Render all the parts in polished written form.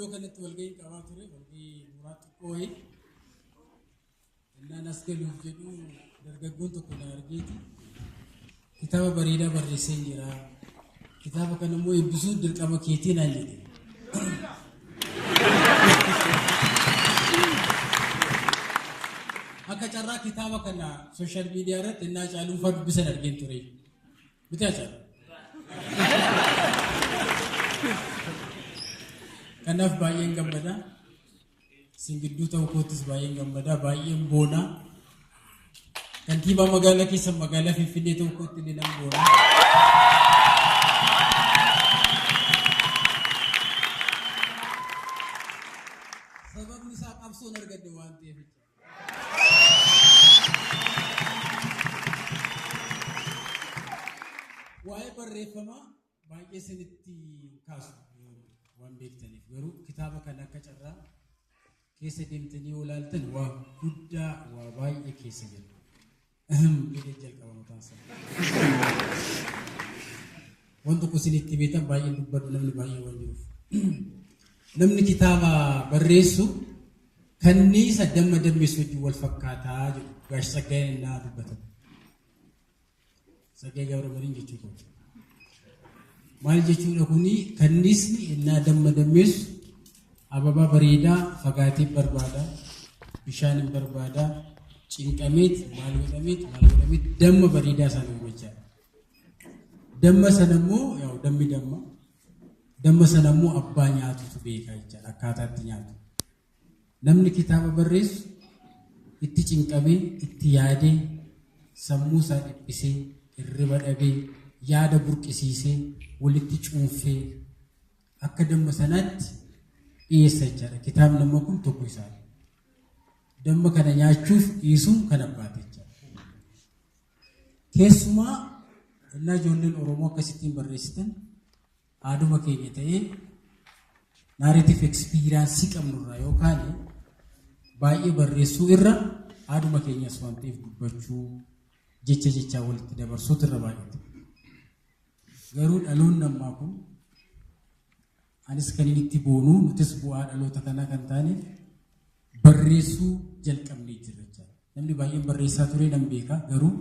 iddoo kanatti walgahii qabaa ture walgahii muraatti qoo'ee innaan as galuuf jedhu dargaggoon tokko na argeeti kitaaba bareedaa barreessee jira kitaaba kana immoo eebbisuu dirqama keetii naan jedhe akka carraa kitaaba kana sooshaal miidiyaa irratti innaa caaluunfaa dubbisan argeen ture bitaa caala kanaaf baay'een gammada singidduu ta'uu kootis baay'een gammada baay'een boona kantiibaa magaalaa keessa magaalaa Finfinnee ta'uu kootti ni nan boona sababni isaa qabsoon argadde waan ta'eef waa'ee barreeffamaa baay'ee sinitti kaasu waan beektaniif garuu kitaaba kana akka carraa keessa deemtanii olaaltan waa guddaa waa baay'ee keessa jiru jedhee jalqaba mataan sana waan tokko sinitti beekan baay'ee dubbadhu namni baay'ee waan jiruuf namni kitaaba barreessu kanniisa damma dammeessu wajjin wal fakkaataa jedhu Gaash Tsaggaayeen naa dubbatan Tsaggaayee Gabramariin jechuudha maal jechuudha kuni kanniisni innaa damma dammeessu ababaa bareedaa fagaatee barbaada bishaan hin barbaada cinqameet maal godhameet damma bareedaa sana hubachaa damma sana immoo yaa'u damma sana immoo abbaa nyaatutu beekaa jechaadha akkaataatti nyaatu namni kitaaba barreessu itti cinqamee itti yaadee sammuu isaa dhiphisee hirriba dhabee yaada burqisiisee walitti cuunfee akka damma sanaatti dhiyeessa jechaadha kitaabni nama kun tokko isaa damma kana nyaachuuf dhiisuun kan abbaate jechaadha keessumaa innaa ijoolleen Oromoo akkasittiin barreessitan aaduma keenya ta'ee narrative experience qabnurraa yookaan baay'ee barreessuu irra aaduma keenyas waan ta'eef dubbachuu jecha walitti dabarsuutu irra baay'ata garuu dhaloonni ammaa kun anis kan inni itti boonuu nutis bu'aa dhaloota kanaa kan taane barreessuu jalqabnee jirra jechaadha namni baay'een barreessaa ture nan beeka garuu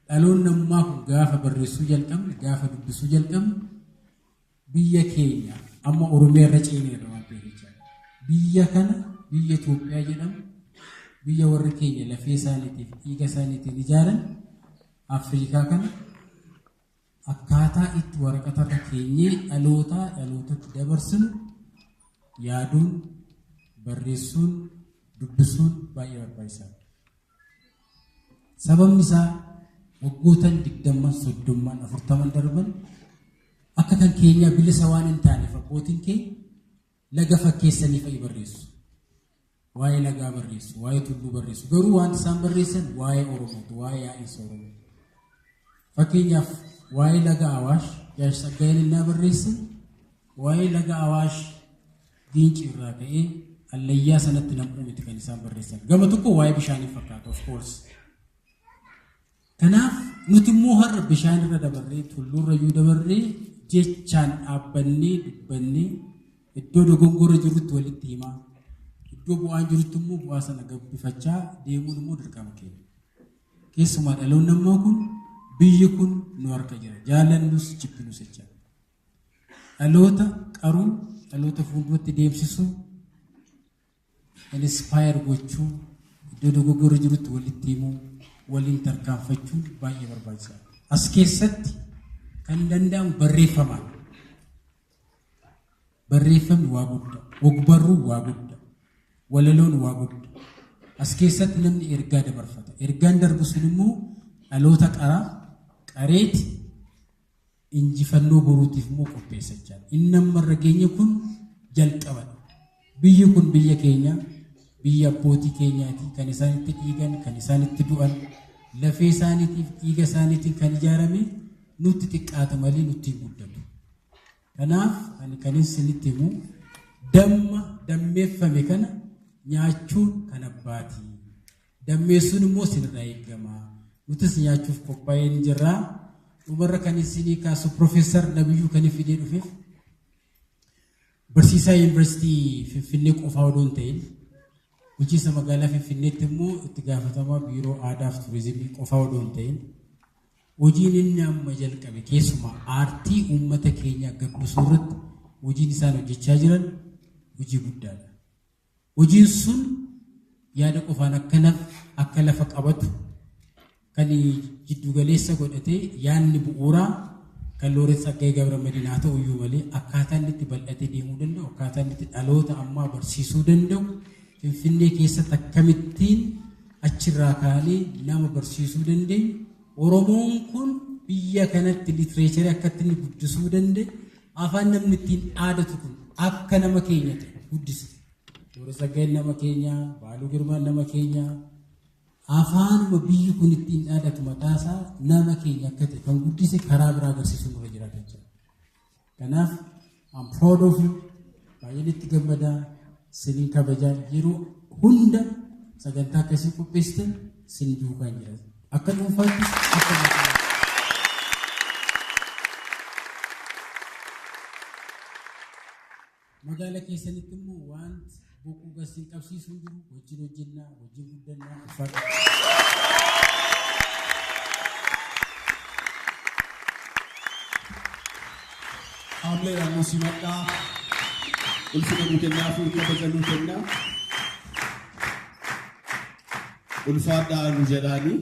dhaloonni ammaa kun gaafa barreessuu jalqabne gaafa dubbisuu jalqabne biyya keenya amma Oromiyaa irra ceeneerra waan ta'eef jechaadha biyya kana biyya Itoophiyaa jedhamu biyya warri keenya lafee isaaniitiif dhiiga isaaniitiin ijaaran Afrikaa kana akkaataa itti waraqata keenyee dhalootatti dabarsinu yaaduun barreessuun dubbisuun baay'ee barbaachisaadha. Sababni isaa waggootan 20, 30, 40 darban akka kan keenya bilisa waan hin taaneef abbootiin keenya laga fakkeessanii fa'i barreessu. Waa'ee lagaa barreessu, waa'ee tulluu barreessu. Garuu waan isaan barreessan waa'ee Oromooti, waa'ee yaa'insa Oromoo. Fakkeenyaaf waa'ee laga Awaash Gaash Tsaggaayeen innaa barreessan waa'ee laga Awaash Giinci irraa ka'ee allayyaa sanatti nam'uu miti kan isaan barreessan. Gama tokko waa'ee bishaanii fakkaata of course. Kanaaf nuti immoo har'a bishaan irra dabarree tulluurra iyyuu dabarree jechaan dhaabbannee dubbannee iddoo dogongora jirutti walitti himaa iddoo bu'aan jirutti immoo bu'aa sana gabbifachaa deemuun immoo dirqama keenya. Keessumaa dhaloonni ammaa kun biyyi kun nu harka jira jaalannus jibbinus jechaadha. Dhaloota qaruu dhaloota fuulduratti deemsisuu inspire gochuu iddoo dogoggora jirutti walitti himuu waliin tarkaanfachuun baay'ee barbaachisaadha. As keessatti kan danda'amu barreeffamaan barreeffamni waa guddaa ogbarruu waa guddaa walaloon waa guddaa as keessatti namni ergaa dabarfata ergaan darbu sun immoo dhaloota qareeti injifannoo boruutiif immoo qopheessa jechaadha. Inni ammarra geenye kun jalqabadha. Biyyi kun biyya keenya biyya abbootii keenyaati kan isaan itti dhiigan kan isaan itti du'an lafee isaaniitiif dhiiga isaaniitiin kan ijaarame nutti xiqqaata malee nutti hin guddatu. Kanaaf ani kan isinitti himu dammeeffame kana nyaachuun kan abbaati. Dammeessuun immoo sirraa eegama. Nutis nyaachuuf qophaa'ee ni jirra. Dhumarra kan isinii kaasu Profeesar Nabiyyuu kan fidee dhufeef barsiisaa yuunivarsiitii Finfinnee qofaa odoon ta'in bulchiinsa magaalaa Finfinneetti immoo itti gaafatamaa biiroo aadaa fi turizimii qofaa odoon ta'in hojiin inni amma jalqabe keessumaa aartii uummata keenya gabbisuu irratti hojiin isaan hojjechaa jiran hojii guddaadha. Hojiin sun yaada qofaan akka lafa qabatu kan jiddu galeessa godhatee yaadni bu'uuraa kan Looreet Tsaggaayee Gabramadiin haa ta'u iyyuu malee akkaataa inni itti bal'atee deemuu danda'u akkaataa inni itti dhaloota ammaa barsiisuu danda'u Finfinnee keessatti akkamittiin achirraa kaanee nama barsiisuu dandeenyu Oromoon kun biyya kanatti litireecharii akkatti inni guddisuu danda'e afaan namni ittiin dhaadatu kun akka nama keenya ta'e guddise. Looreet Tsaggaayeen nama keenyaa, Baaluu Girmaan nama keenyaa afaanuma biyyi kun ittiin dhaadatu mataasaa nama keenya akka ta'e kan guddise karaa biraa agarsiisuu nurra jiraata jechuudha. Kanaaf I'm proud of you. Baay'een itti gammadaa siniin kabajaa yeroo hunda sagantaa akkasii qopheessitan sin duukaan jira. Akka dhuunfaattis akka magaalaa keessanitti immoo wanti boquu gasiin qabsiisuu jiru wajjin hojjennaa wajjin guddannaa uffata. Amlee ammoo simadhaa ulfina nuu kennaa fi kabaja nuu kennaa ulfaadhaa nu jedhaanii